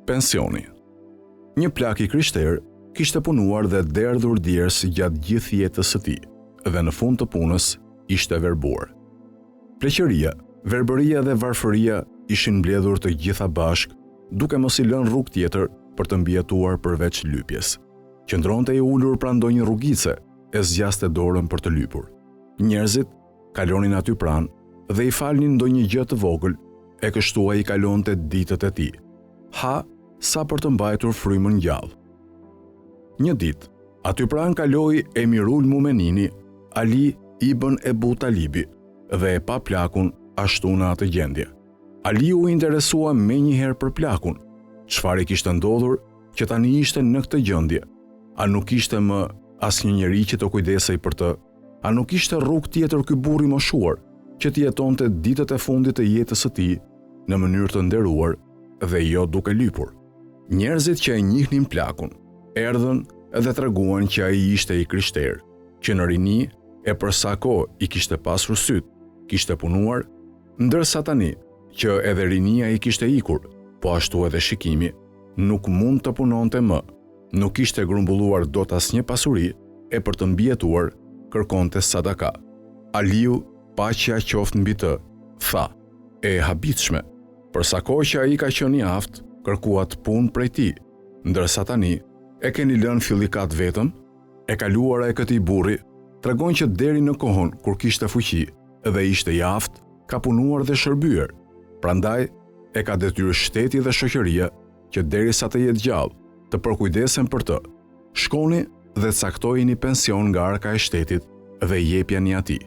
Pensioni. Një plak i krishterë kishte punuar dhe derdhur djers gjatë gjithë jetës së tij, dhe në fund të punës ishte verbuar. Pleqëria, verbëria dhe varfëria ishin mbledhur të gjitha bashk, duke mos i lënë rrugë tjetër për të mbijetuar përveç lypjes. Qëndronte i ulur pranë ndonjë rrugice, e zgjaste dorën për të lypur. Njerëzit kalonin aty pranë dhe i falnin ndonjë gjë të vogël, e kështu ai kalonte ditët e tij. Ha sa për të mbajtur frymën gjallë. Një ditë, aty pranë kaloi Emirul Mumenini, Ali ibn Ebu Talibi, dhe e pa plakun ashtu në atë gjendje. Ali u interesua menjëherë për plakun. Çfarë kishte ndodhur që tani ishte në këtë gjendje? A nuk ishte më asnjë njeri që të kujdesej për të? A nuk ishte rrugë tjetër ky burr i moshuar që të jetonte ditët e fundit të jetës së tij në mënyrë të nderuar dhe jo duke lypur? Njerëzit që e njihnin plakun erdhën dhe treguan që ai ishte i krishterë, që në rini e për sa kohë i kishte pasur syt, kishte punuar, ndërsa tani që edhe rinia i kishte ikur, po ashtu edhe shikimi, nuk mund të punonte më, nuk ishte grumbulluar dot asnjë pasuri e për të mbijetuar kërkonte sadaka. Aliu, paqja qoftë mbi të, tha, e habitshme, për sa kohë që ai ka qenë i aftë, kërkuat punë prej tij, ndërsa tani e keni lënë fillikat vetëm? E kaluara e këtij burri tregon që deri në kohën kur kishte fuqi dhe ishte i aftë, ka punuar dhe shërbyer. Prandaj e ka detyrë shteti dhe shoqëria që derisa të jetë gjallë, të përkujdesen për të. Shkoni dhe caktojini pension nga arka e shtetit dhe jepjeni atij.